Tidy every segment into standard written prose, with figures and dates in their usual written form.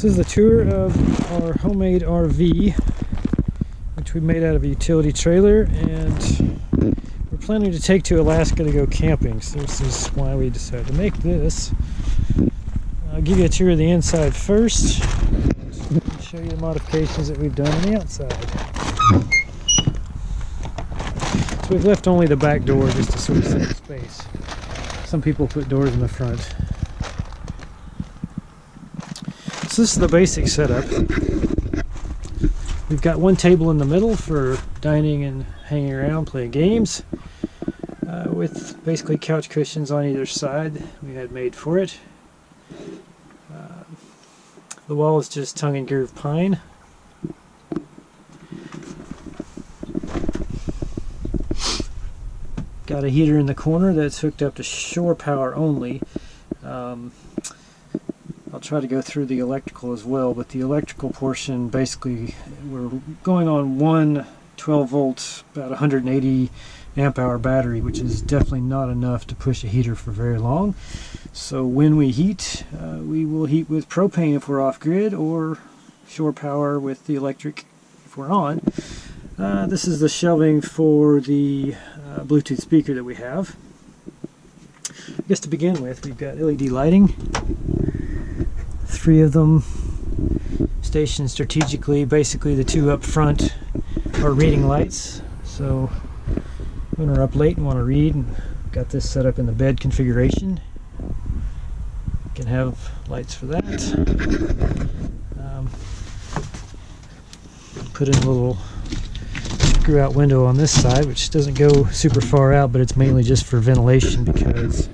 This is the tour of our homemade RV, which we made out of a utility trailer, and we're planning to take to Alaska to go camping. So this is why we decided to make this. I'll give you a tour of the inside first, and show you the modifications that we've done on the outside. So we've left only the back door just to sort of save space. Some people put doors in the front. So this is the basic setup. We've got one table in the middle for dining and hanging around, playing games, with basically couch cushions on either side we had made for it. The wall is just tongue and groove pine. Got a heater in the corner that's hooked up to shore power only. I'll try to go through the electrical as well, but the electrical portion, basically we're going on one 12 volt, about 180 amp hour battery, which is definitely not enough to push a heater for very long. So when we heat, we will heat with propane if we're off grid, or shore power with the electric if we're on. This is the shelving for the Bluetooth speaker that we have. I guess to begin with, we've got LED lighting. 3 of them stationed strategically. Basically the 2 up front are reading lights, so when we're up late and want to read, and got this set up in the bed configuration, you can have lights for that. Put in a little screw out window on this side, which doesn't go super far out, but it's mainly just for ventilation, because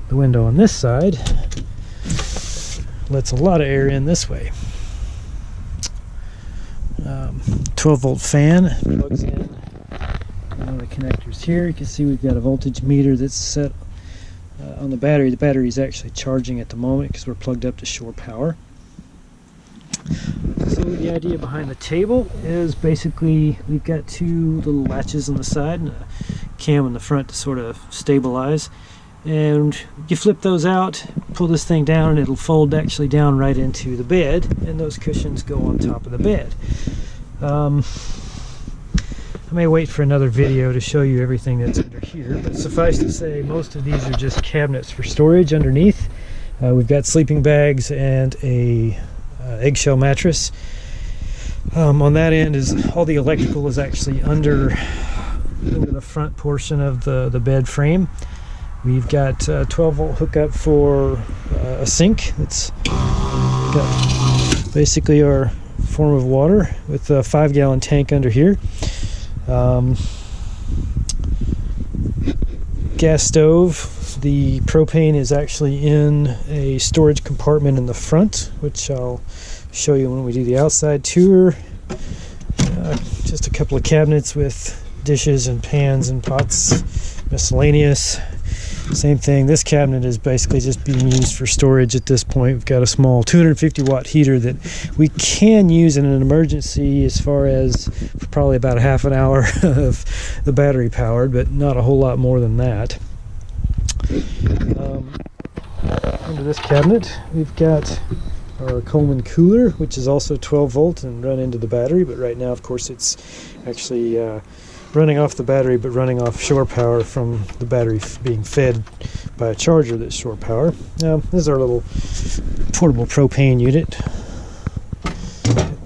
the window on this side lets a lot of air in this way. 12 volt fan plugs in one of the connectors here. You can see we've got a voltage meter that's set on the battery. The battery is actually charging at the moment because we're plugged up to shore power. So the idea behind the table is basically we've got 2 little latches on the side and a cam in the front to sort of stabilize. And you flip those out, pull this thing down, and it'll fold actually down right into the bed, and those cushions go on top of the bed. I may wait for another video to show you everything that's under here, but suffice to say, most of these are just cabinets for storage underneath. We've got sleeping bags and a eggshell mattress. On that end is all the electrical is actually under the front portion of the bed frame. We've got a 12 volt hookup for a sink. It's got basically our form of water with a 5-gallon tank under here. Gas stove. The propane is actually in a storage compartment in the front, which I'll show you when we do the outside tour. Just a couple of cabinets with dishes and pans and pots, miscellaneous. Same thing, this cabinet is basically just being used for storage at this point. We've got a small 250 watt heater that we can use in an emergency, as far as probably about a half an hour of the battery powered, but not a whole lot more than that. Under this cabinet we've got our Coleman Cooler, which is also 12 volt and run into the battery, but right now of course it's actually running off the battery, but running off shore power from the battery being fed by a charger that's shore power. This is our little portable propane unit,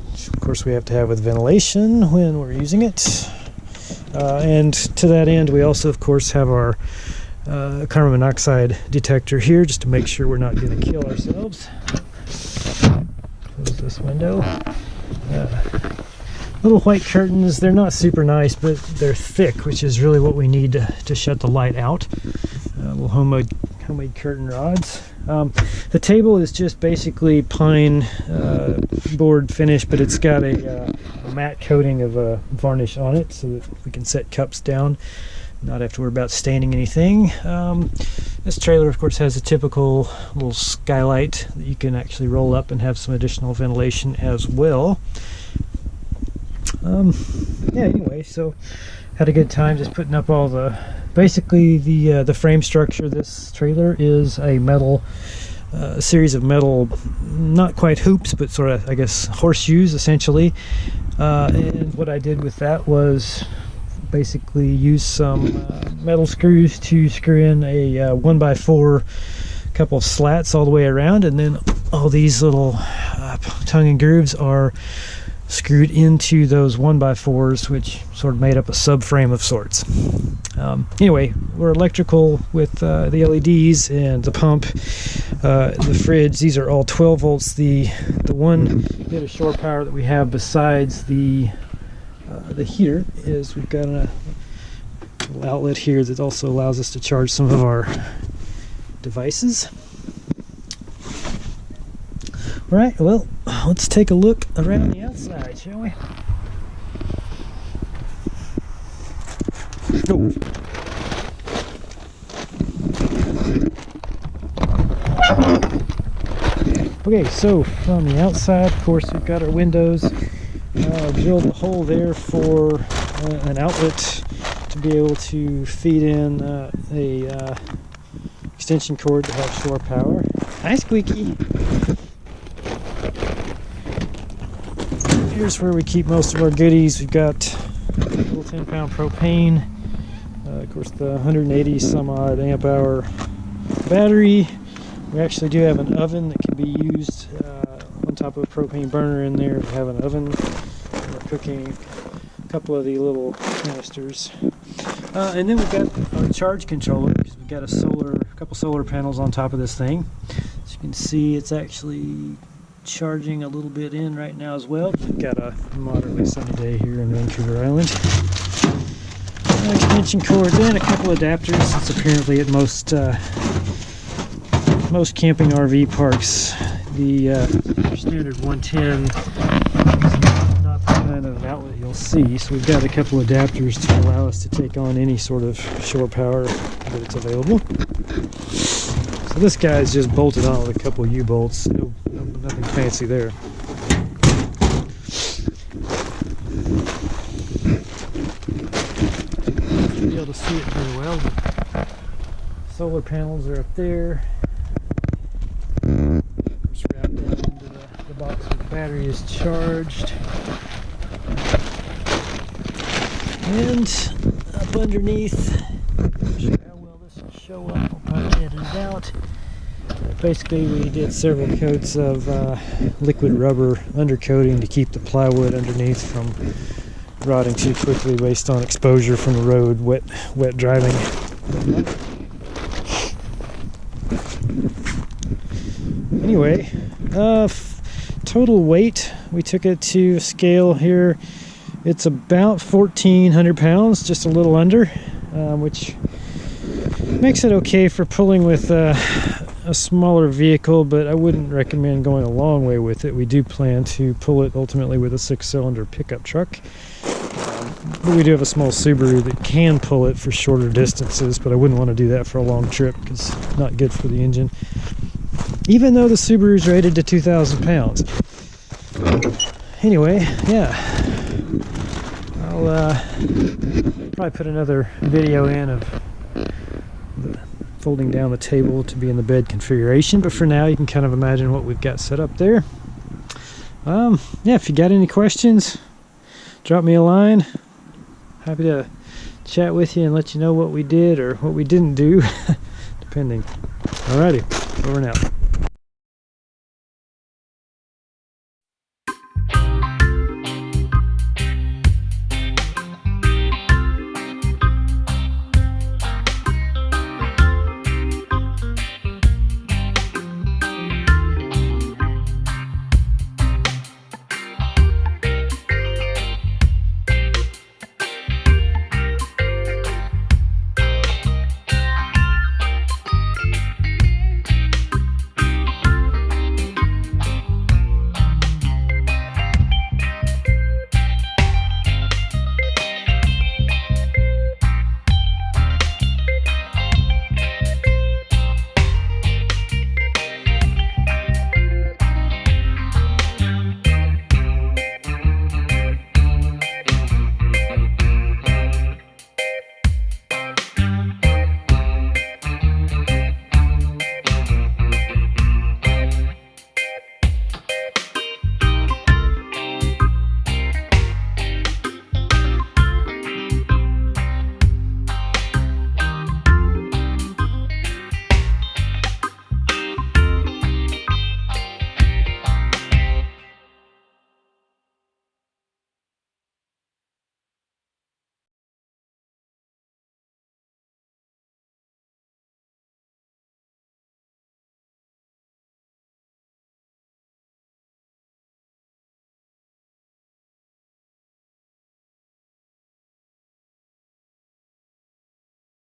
which of course we have to have with ventilation when we're using it. And to that end, we also of course have our carbon monoxide detector here, just to make sure we're not going to kill ourselves. Close this window. Little white curtains, they're not super nice, but they're thick, which is really what we need to shut the light out. Little homemade curtain rods. The table is just basically pine board finish, but it's got a matte coating of varnish on it so that we can set cups down, not have to worry about staining anything. This trailer of course has a typical little skylight that you can actually roll up and have some additional ventilation as well. Yeah, anyway, so had a good time just putting up all the, basically the frame structure. This trailer is a metal a series of metal, not quite hoops, but sort of, I guess, horseshoes essentially. And what I did with that was basically use some metal screws to screw in a 1x4 couple of slats all the way around, and then all these little tongue and grooves are screwed into those 1x4s, which sort of made up a subframe of sorts. Anyway, we're electrical with the LEDs and the pump, the fridge. These are all 12 volts. The one bit of shore power that we have besides the heater is we've got a little outlet here that also allows us to charge some of our devices. All right, well, let's take a look around the outside, shall we? Oh. Okay, so from the outside, of course, we've got our windows. Drilled a hole there for an outlet to be able to feed in a extension cord to have shore power. Hi, Squeaky. Here's where we keep most of our goodies. We've got a little 10-pound propane, of course the 180 some odd amp hour battery. We actually do have an oven that can be used on top of a propane burner in there to have an oven. We're cooking a couple of the little canisters. And then we've got our charge controller, because we've got a couple solar panels on top of this thing. As you can see, it's actually charging a little bit in right now as well. We've got a moderately sunny day here in Vancouver Island. Extension cord, then a couple adapters. It's apparently at most camping RV parks the standard 110 is not the kind of outlet you'll see, so we've got a couple adapters to allow us to take on any sort of shore power that it's available. So this guy's just bolted on with a couple of U-bolts. Nothing fancy there. Should be able to see it very well. But solar panels are up there. Just wrapped down into the box where the battery is charged. And up underneath, how well this will show up, I'll probably edit it out. Basically, we did several coats of liquid rubber undercoating to keep the plywood underneath from rotting too quickly based on exposure from the road, wet driving. Anyway, total weight, we took it to a scale here. It's about 1,400 pounds, just a little under, which makes it okay for pulling with a smaller vehicle, but I wouldn't recommend going a long way with it. We do plan to pull it ultimately with a 6-cylinder pickup truck. But we do have a small Subaru that can pull it for shorter distances, but I wouldn't want to do that for a long trip because it's not good for the engine. Even though the Subaru is rated to 2,000 pounds. Anyway, yeah. I'll probably put another video in of folding down the table to be in the bed configuration, but for now you can kind of imagine what we've got set up there. Yeah, if you got any questions, drop me a line. Happy to chat with you and let you know what we did or what we didn't do, depending. Alrighty, over and out.